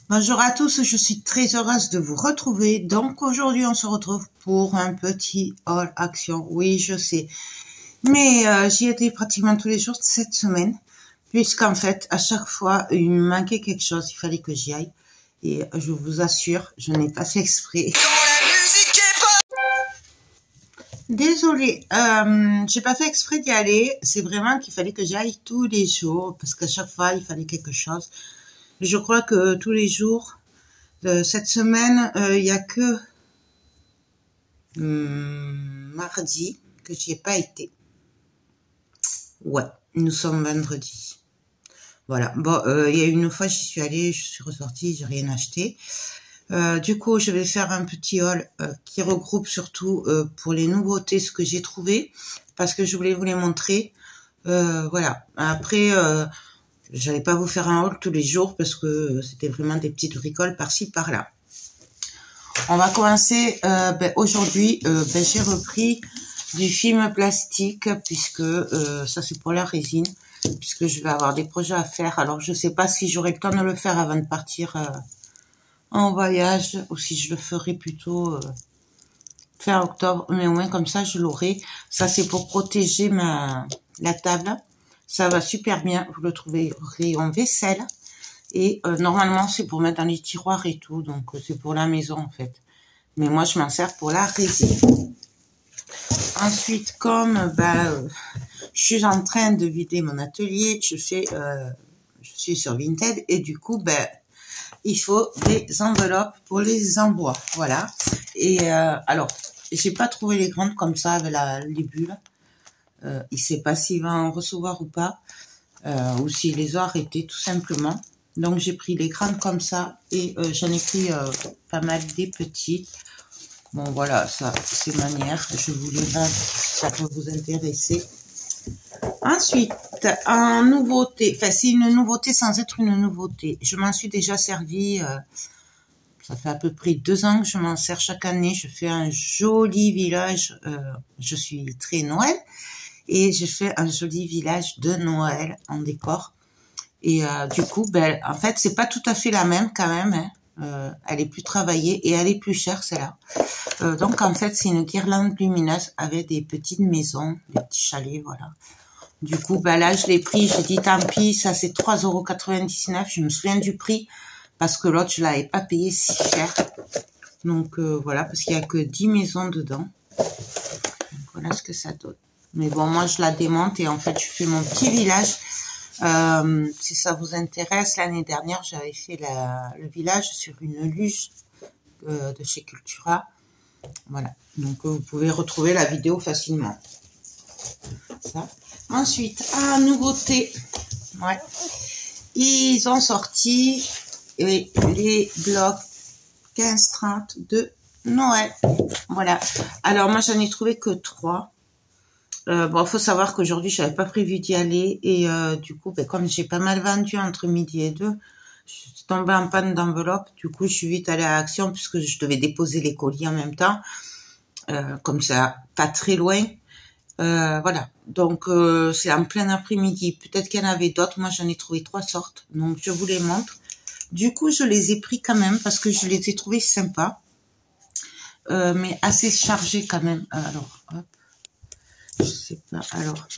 Bonjour à tous, je suis très heureuse de vous retrouver. Donc aujourd'hui on se retrouve pour un petit haul action. Oui, je sais, mais j'y étais pratiquement tous les jours cette semaine, puisqu'en fait à chaque fois il me manquait quelque chose, il fallait que j'y aille. Et je vous assure, je n'ai pas fait exprès. Désolée, j'ai pas fait exprès d'y aller. C'est vraiment qu'il fallait que j'y aille tous les jours, parce qu'à chaque fois il fallait quelque chose. Je crois que tous les jours de cette semaine, il y a que mardi que j'y ai pas été. Ouais, nous sommes vendredi. Voilà. Bon, il y a une fois j'y suis allée, je suis ressortie, j'ai rien acheté. Du coup, je vais faire un petit haul qui regroupe surtout pour les nouveautés ce que j'ai trouvé, parce que je voulais vous les montrer. Voilà. Après, j'allais pas vous faire un haul tous les jours parce que c'était vraiment des petites bricoles par-ci par-là. On va commencer aujourd'hui. J'ai repris du film plastique puisque ça c'est pour la résine, puisque je vais avoir des projets à faire. Alors je sais pas si j'aurai le temps de le faire avant de partir en voyage ou si je le ferai plutôt fin octobre, mais au moins comme ça je l'aurai. Ça c'est pour protéger la table. Ça va super bien, vous le trouverez en vaisselle. Et normalement, c'est pour mettre dans les tiroirs et tout. Donc, c'est pour la maison, en fait. Mais moi, je m'en sers pour la résine. Ensuite, comme je suis en train de vider mon atelier, je suis sur Vinted. Et du coup, il faut des enveloppes pour les envois. Voilà. Et alors, j'ai pas trouvé les grandes comme ça avec les bulles. Il sait pas s'il va en recevoir ou pas, ou s'il les a arrêtés tout simplement. Donc j'ai pris les grandes comme ça et j'en ai pris pas mal des petites. Bon voilà, ça c'est manière, je vous les montre si ça peut vous intéresser. Ensuite, en nouveauté, enfin c'est une nouveauté sans être une nouveauté, je m'en suis déjà servi, ça fait à peu près 2 ans que je m'en sers chaque année. Je fais un joli village, je suis très Noël. Et j'ai fait un joli village de Noël en décor. Et du coup, en fait, c'est pas tout à fait la même quand même. Hein. Elle est plus travaillée et elle est plus chère, celle-là. Donc, en fait, c'est une guirlande lumineuse avec des petites maisons, des petits chalets, voilà. Du coup, là, je l'ai pris. J'ai dit, tant pis, ça, c'est 3,99 €. Je me souviens du prix parce que l'autre, je l'avais pas payé si cher. Donc, voilà, parce qu'il y a que 10 maisons dedans. Donc, voilà ce que ça donne. Mais bon, moi, je la démonte et en fait, je fais mon petit village. Si ça vous intéresse, l'année dernière, j'avais fait le village sur une luge de chez Cultura. Voilà. Donc, vous pouvez retrouver la vidéo facilement. Ça. Ensuite, nouveauté. Ouais. Ils ont sorti les blocs 15-30 de Noël. Voilà. Alors, moi, j'en ai trouvé que 3. Bon, faut savoir qu'aujourd'hui, j'avais pas prévu d'y aller et du coup, comme j'ai pas mal vendu entre midi et 2, je suis tombée en panne d'enveloppe. Du coup, je suis vite allée à Action puisque je devais déposer les colis en même temps, comme ça, pas très loin. Voilà. Donc, c'est en plein après-midi. Peut-être qu'il y en avait d'autres. Moi, j'en ai trouvé 3 sortes. Donc, je vous les montre. Du coup, je les ai pris quand même parce que je les ai trouvés sympas, mais assez chargés quand même. Alors, hop. Je sais pas, alors,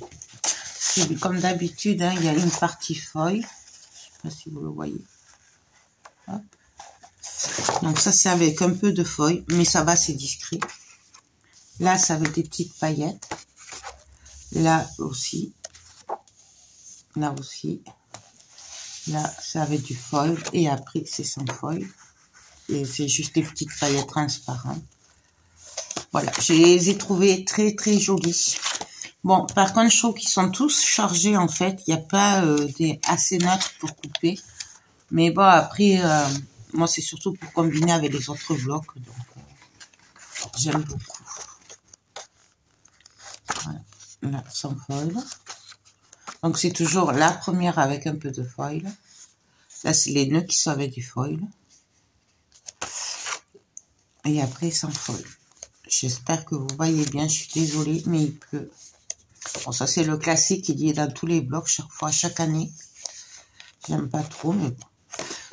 comme d'habitude, hein, il y a une partie feuille. Je sais pas si vous le voyez. Hop. Donc ça, c'est avec un peu de feuille, mais ça va, c'est discret. Là, c'est avec des petites paillettes. Là aussi. Là aussi. Là, c'est avec du feuille. Et après, c'est sans feuille. Et c'est juste des petites paillettes transparentes. Voilà, je les ai trouvés très, très jolis. Bon, par contre, je trouve qu'ils sont tous chargés, en fait. Il n'y a pas des assez neutres pour couper. Mais bon, après, moi, c'est surtout pour combiner avec les autres blocs. Donc, j'aime beaucoup. Voilà. Là, sans foil. Donc, c'est toujours la première avec un peu de foil. Là, c'est les nœuds qui sont avec du foil. Et après, sans foil. J'espère que vous voyez bien. Je suis désolée, mais il pleut. Bon, ça, c'est le classique. Il y est dans tous les blocs, chaque année. J'aime pas trop, mais bon.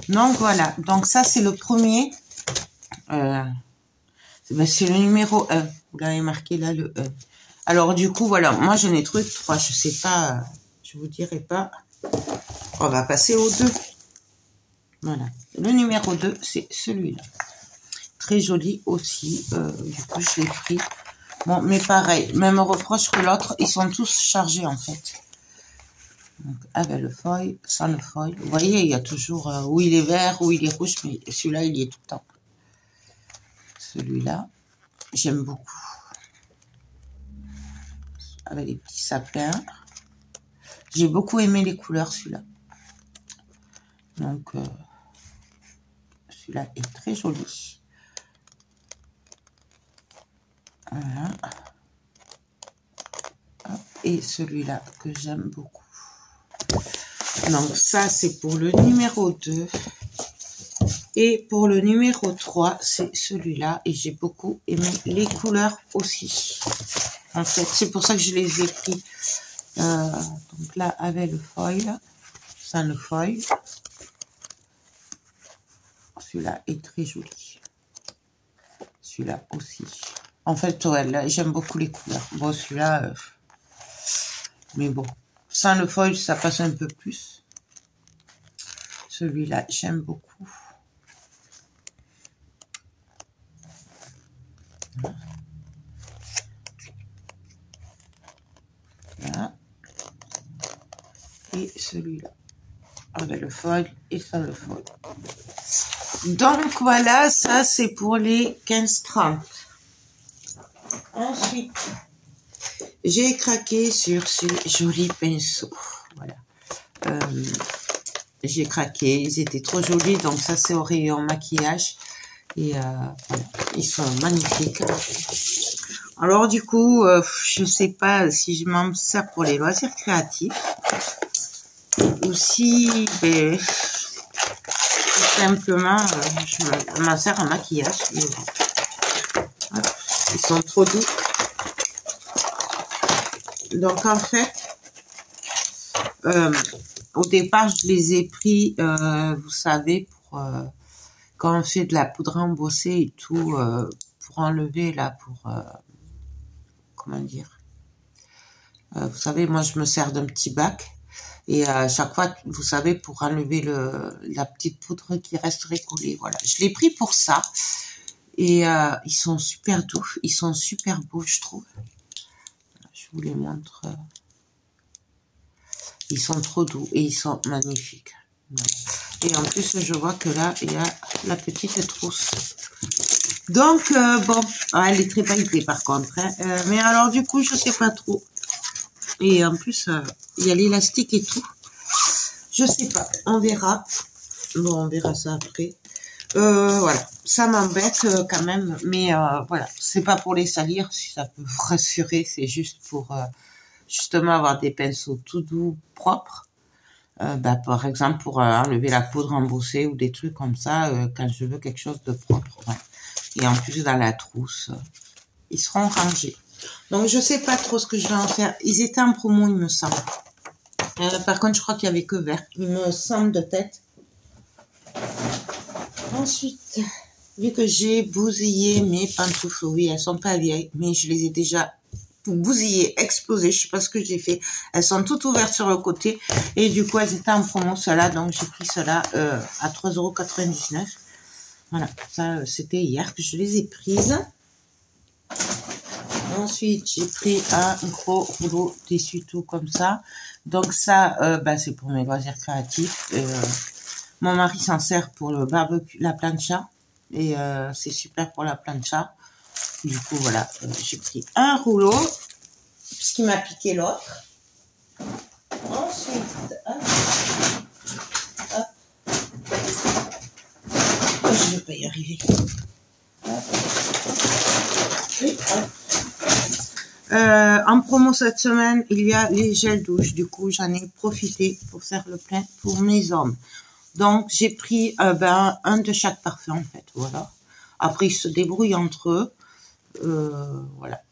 Donc voilà, donc ça c'est le premier. C'est le numéro 1. Vous l'avez marqué là, le 1. Alors du coup, voilà, moi j'en ai trouvé 3. Je sais pas, je vous dirai pas. On va passer au 2. Voilà, le numéro 2, c'est celui-là. Très joli aussi. Du coup, je l'ai pris. Bon, mais pareil, même reproche que l'autre, ils sont tous chargés en fait. Donc, avec le foil, sans le foil. Vous voyez, il y a toujours où il est vert, où il est rouge, mais celui-là, il y est tout le temps. Celui-là, j'aime beaucoup. Avec les petits sapins. J'ai beaucoup aimé les couleurs, celui-là. Donc, celui-là est très joli. Voilà. Hop. Et celui-là que j'aime beaucoup. Donc, ça, c'est pour le numéro 2. Et pour le numéro 3, c'est celui-là. Et j'ai beaucoup aimé les couleurs aussi. En fait, c'est pour ça que je les ai pris. Donc là, avec le foil, sans le foil. Celui-là est très joli. Celui-là aussi. En fait, ouais, là, j'aime beaucoup les couleurs. Bon, celui-là, mais bon. Sans le foil, ça passe un peu plus. Celui-là, j'aime beaucoup. Voilà. Et celui-là. Avec le foil et sans le foil. Donc, voilà, ça, c'est pour les 15-30. Ensuite, j'ai craqué sur ces jolis pinceaux. Voilà. J'ai craqué, ils étaient trop jolis, donc ça c'est au rayon maquillage. Et voilà, ils sont magnifiques. Alors du coup, je sais pas si je m'en sers pour les loisirs créatifs. Ou si, ben, tout simplement, je m'en sers en maquillage. Mais bon. Voilà, ils sont trop doux. Donc en fait, au départ, je les ai pris, vous savez, pour quand on fait de la poudre embossée et tout, pour enlever là, pour comment dire, vous savez, moi je me sers d'un petit bac et à chaque fois, vous savez, pour enlever la petite poudre qui resterait collée. Voilà, je l'ai pris pour ça et ils sont super doux, ils sont super beaux, je trouve. Je vous les montre. Ils sont trop doux et ils sont magnifiques. Et en plus, je vois que là, il y a la petite trousse. Donc, bon, elle est très pailletée par contre. Hein. Mais alors, du coup, je sais pas trop. Et en plus, il y a l'élastique et tout. Je sais pas, on verra. Bon, on verra ça après. Voilà, ça m'embête quand même. Mais voilà, c'est pas pour les salir, si ça peut vous rassurer. C'est juste pour... justement avoir des pinceaux tout doux, propres. Par exemple, pour enlever la poudre embossée ou des trucs comme ça, quand je veux quelque chose de propre. Ouais. Et en plus, dans la trousse, ils seront rangés. Donc, je sais pas trop ce que je vais en faire. Ils étaient en promo, il me semble. Par contre, je crois qu'il y avait que vert. Il me semble de tête. Ensuite, vu que j'ai bousillé mes pantoufles, oui, elles sont pas vieilles, mais je les ai déjà bousillées, explosées, je sais pas ce que j'ai fait. Elles sont toutes ouvertes sur le côté et du coup elles étaient en promo, cela, donc j'ai pris cela à 3,99 €. Voilà, ça c'était hier que je les ai prises. Ensuite j'ai pris un gros rouleau d'essuie-tout comme ça. Donc ça c'est pour mes loisirs créatifs. Mon mari s'en sert pour le barbecue, la plancha, et c'est super pour la plancha. Du coup, voilà, j'ai pris un rouleau, puisqu'il m'a piqué l'autre. Ensuite, hop, hop. Oh, je ne vais pas y arriver. Hop. Et hop. En promo cette semaine, il y a les gels douche. Du coup, j'en ai profité pour faire le plein pour mes hommes. Donc, j'ai pris un de chaque parfum, en fait. Voilà. Après, ils se débrouillent entre eux. Voilà,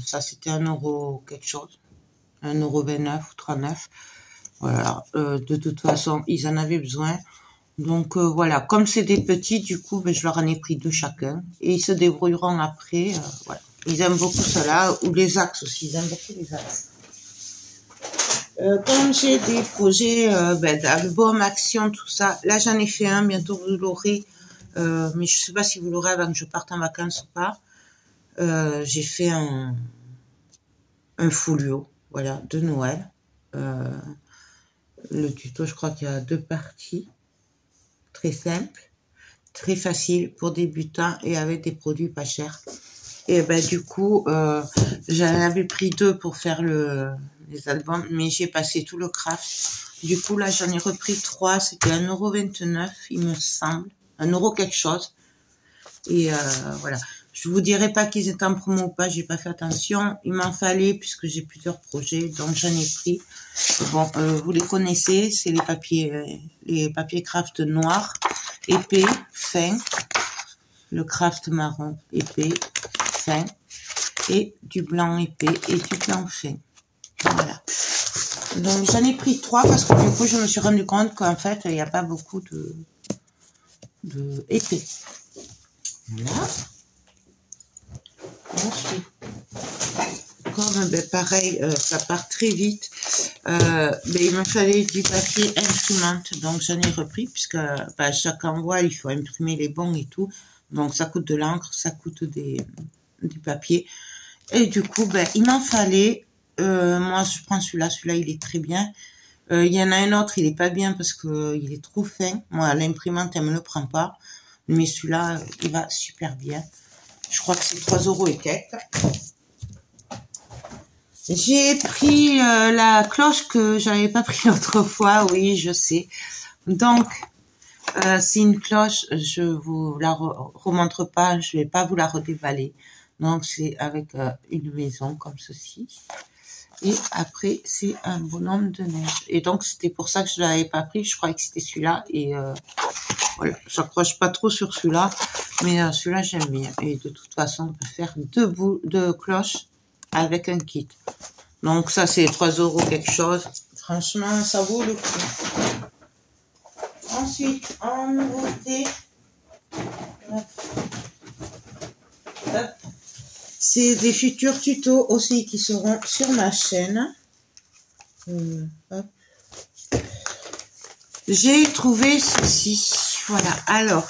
ça c'était 1 € quelque chose, 1,29 € ou 39 €. Voilà, de toute façon, ils en avaient besoin. Donc voilà, comme c'est des petits, du coup, ben, je leur en ai pris 2 chacun. Et ils se débrouilleront après. Voilà. Ils aiment beaucoup cela, ou les axes aussi, ils aiment beaucoup les axes. Comme j'ai des projets d'album, action, tout ça, là j'en ai fait un, bientôt vous l'aurez, mais je sais pas si vous l'aurez avant que je parte en vacances ou pas. J'ai fait un folio, voilà, de Noël. Le tuto, je crois qu'il y a 2 parties, très simple, très facile pour débutants et avec des produits pas chers. Et ben du coup, j'en avais pris 2 pour faire les albums, mais j'ai passé tout le craft. Du coup, là, j'en ai repris 3. C'était 1,29 €, il me semble. 1 € quelque chose. Et voilà. Je vous dirai pas qu'ils étaient en promo ou pas, j'ai pas fait attention. Il m'en fallait puisque j'ai plusieurs projets, donc j'en ai pris. Bon, vous les connaissez, c'est les papiers craft noirs, épais, fins. Le craft marron épais, fin, et du blanc épais et du blanc fin. Voilà. Donc j'en ai pris 3 parce que du coup je me suis rendu compte qu'en fait il n'y a pas beaucoup de épais. Voilà. Ensuite, comme ben, pareil, ça part très vite. Ben, il me fallait du papier imprimante, donc j'en ai repris puisque ben, chaque envoi il faut imprimer les bons et tout. Donc ça coûte de l'encre, ça coûte du papier. Et du coup, ben, il m'en fallait. Moi, je prends celui-là il est très bien. Il y en a un autre, il est pas bien parce que il est trop fin. Moi, l'imprimante, elle me le prend pas. Mais celui-là, il va super bien. Je crois que c'est 3 € et quelques. J'ai pris la cloche que j'avais pas pris l'autre fois. Oui, je sais. Donc, c'est une cloche, je vous la remontre pas, je vais pas vous la redéballer. Donc c'est avec une maison comme ceci. Et après c'est un bonhomme de neige. Et donc c'était pour ça que je l'avais pas pris, je croyais que c'était celui-là. Et voilà, j'accroche pas trop sur celui-là, mais celui-là j'aime bien. Et de toute façon on peut faire 2 cloches avec un kit. Donc ça c'est 3 € quelque chose. Franchement ça vaut le coup. Ensuite, en nouveauté, c'est des futurs tutos aussi qui seront sur ma chaîne. J'ai trouvé ceci. Voilà. Alors,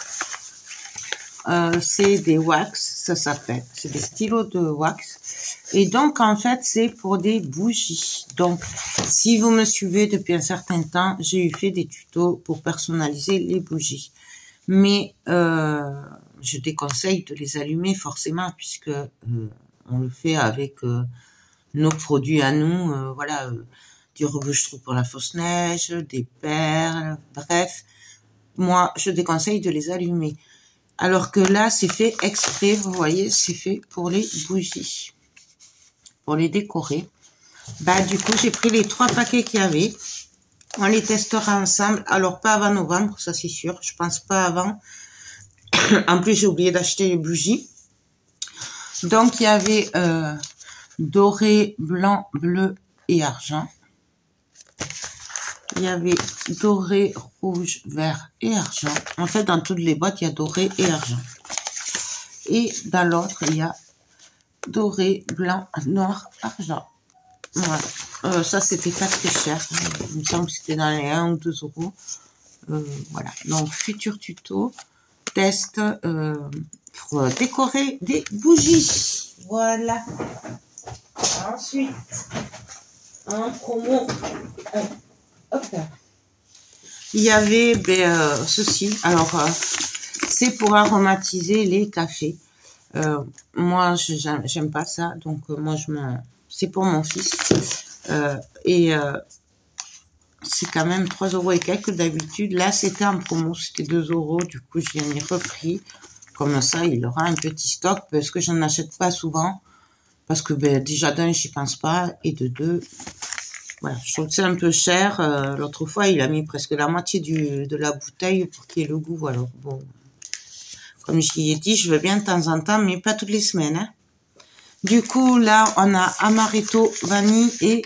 c'est des wax, ça s'appelle. C'est des stylos de wax. Et donc, en fait, c'est pour des bougies. Donc, si vous me suivez depuis un certain temps, j'ai eu fait des tutos pour personnaliser les bougies. Mais je déconseille de les allumer forcément, puisque on le fait avec nos produits à nous. Voilà, du rebouche-trou pour la fausse neige, des perles, bref. Moi, je déconseille de les allumer. Alors que là, c'est fait exprès, vous voyez, c'est fait pour les bougies. Pour les décorer. Bah, du coup, j'ai pris les 3 paquets qu'il y avait. On les testera ensemble. Alors, pas avant novembre, ça c'est sûr. Je pense pas avant. En plus, j'ai oublié d'acheter les bougies. Donc, il y avait doré, blanc, bleu et argent. Il y avait doré, rouge, vert et argent. En fait, dans toutes les boîtes, il y a doré et argent. Et dans l'autre, il y a doré, blanc, noir, argent. Voilà. Ça, c'était pas très cher. Il me semble que c'était dans les 1 ou 2 €. Voilà. Donc, futur tuto, test pour décorer des bougies. Voilà. Ensuite, en promo, hop là. Il y avait ceci. Alors, c'est pour aromatiser les cafés. Moi, j'aime pas ça. Donc, moi, c'est pour mon fils. C'est quand même 3 € et quelques d'habitude. Là, c'était en promo, c'était 2 €. Du coup, je l'ai repris. Comme ça, il aura un petit stock parce que je n'en achète pas souvent. Parce que déjà d'un, j'y pense pas. Et de 2, voilà, je trouve que c'est un peu cher. L'autre fois, il a mis presque la moitié de la bouteille pour qu'il y ait le goût. Alors, bon, comme je l'ai dit, je veux bien de temps en temps, mais pas toutes les semaines. Hein. Du coup, là, on a amaretto, vanille et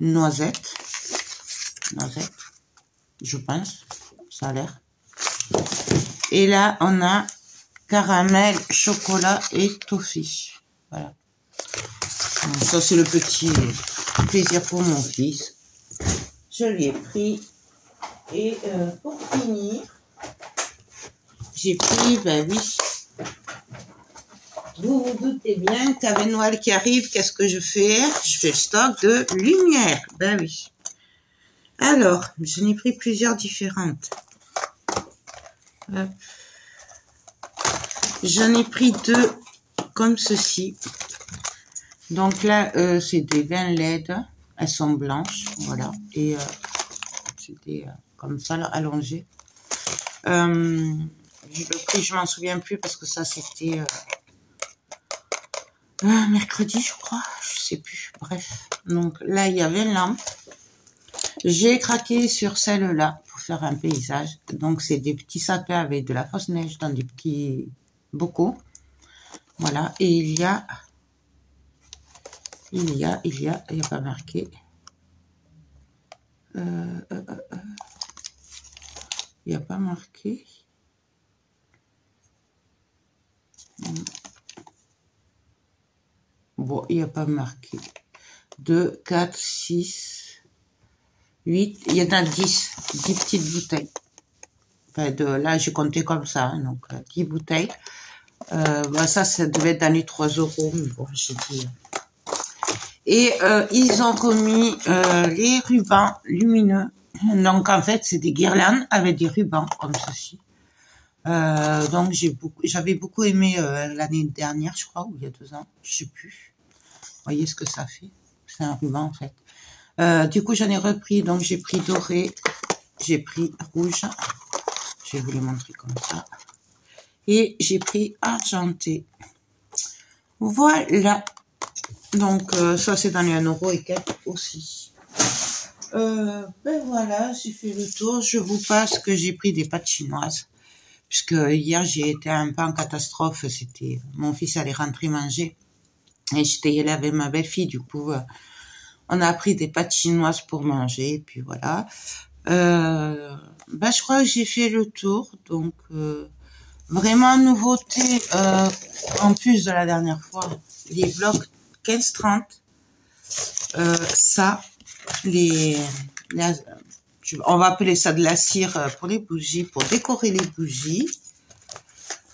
noisette, je pense, ça a l'air. Et là, on a caramel, chocolat et toffee. Voilà. Donc, ça, c'est le petit plaisir pour mon fils. Je lui ai pris. Et pour finir, j'ai pris, ben oui, vous vous doutez bien qu'avec Noël qui arrive, qu'est-ce que je fais? Je fais le stock de lumière. Ben oui. Alors, j'en ai pris plusieurs différentes. Hop. J'en ai pris 2 comme ceci. Donc là, c'est des 20 LED. Elles sont blanches, voilà. Et c'était comme ça, là, allongé. Le prix, je m'en souviens plus parce que ça, c'était mercredi, je crois. Je sais plus. Bref. Donc là, il y avait une lampe. J'ai craqué sur celle-là pour faire un paysage. Donc, c'est des petits sapins avec de la fausse neige dans des petits bocaux. Voilà. Et il y a pas marqué. Il n'y a pas marqué. Bon, il n'y a pas marqué. 2, 4, 6, 8. Il y en a 10 petites bouteilles. Enfin, là, j'ai compté comme ça. Hein, donc, 10 bouteilles. Bah, ça devait être dans les 3 €. Mais bon, j'ai dit. Et ils ont remis les rubans lumineux. Donc, en fait, c'est des guirlandes avec des rubans comme ceci. Donc, j'avais beaucoup aimé l'année dernière, je crois, ou il y a 2 ans, je sais plus. Vous voyez ce que ça fait? C'est un ruban, en fait. Du coup, j'en ai repris. Donc, j'ai pris doré, j'ai pris rouge. Je vais vous les montrer comme ça. Et j'ai pris argenté. Voilà. Donc, ça, c'est dans les 1 € et quelques aussi. Ben voilà, j'ai fait le tour. Je vous passe que j'ai pris des pâtes chinoises. Puisque hier, j'ai été un peu en catastrophe. C'était mon fils allait rentrer manger. Et j'étais allée avec ma belle-fille. Du coup, on a pris des pâtes chinoises pour manger. Et puis voilà. Ben, je crois que j'ai fait le tour. Donc, vraiment nouveauté en plus de la dernière fois. Les blocs 15-30. Ça, on va appeler ça de la cire pour les bougies, pour décorer les bougies.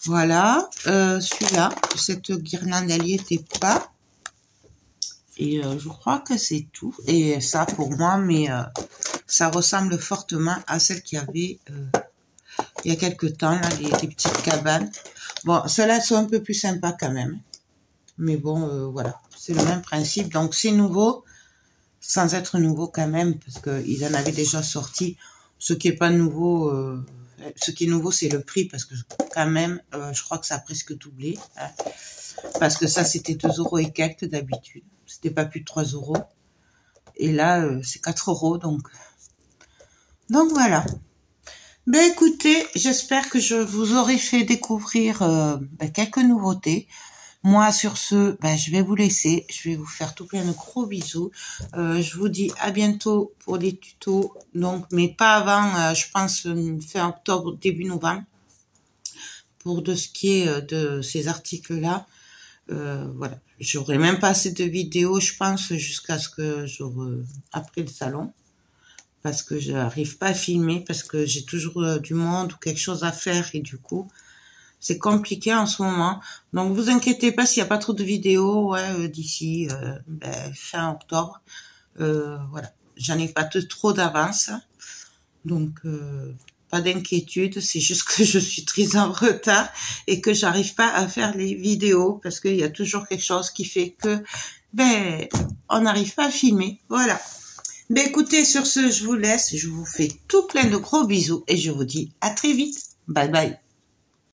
Voilà, celui-là, cette guirlande, elle y était pas. Et je crois que c'est tout. Et ça, pour moi, mais ça ressemble fortement à celle qu'il y avait il y a quelques temps, là, les petites cabanes. Bon, celles-là sont un peu plus sympas quand même. Mais bon, voilà, c'est le même principe. Donc, c'est nouveau, sans être nouveau quand même, parce qu'ils en avaient déjà sorti. Ce qui est pas nouveau, ce qui est nouveau, c'est le prix, parce que quand même, je crois que ça a presque doublé. Hein, parce que ça, c'était 2 € et quelques d'habitude. C'était pas plus de 3 €. Et là, c'est 4 €. Donc voilà. Ben écoutez, j'espère que je vous aurai fait découvrir quelques nouveautés. Moi, sur ce, je vais vous laisser. Je vais vous faire tout plein de gros bisous. Je vous dis à bientôt pour les tutos. Donc, mais pas avant, je pense, fin octobre, début novembre. Pour de ce qui est de ces articles-là. Voilà. J'aurai même pas assez de vidéos, je pense, jusqu'à ce que j'aurai après le salon. Parce que je n'arrive pas à filmer, parce que j'ai toujours du monde ou quelque chose à faire. Et du coup, c'est compliqué en ce moment. Donc, vous inquiétez pas s'il n'y a pas trop de vidéos d'ici fin octobre. Voilà. J'en ai pas trop d'avance. Donc, pas d'inquiétude. C'est juste que je suis très en retard et que j'arrive pas à faire les vidéos parce qu'il y a toujours quelque chose qui fait que, on n'arrive pas à filmer. Voilà. Ben écoutez, sur ce, je vous laisse. Je vous fais tout plein de gros bisous et je vous dis à très vite. Bye bye.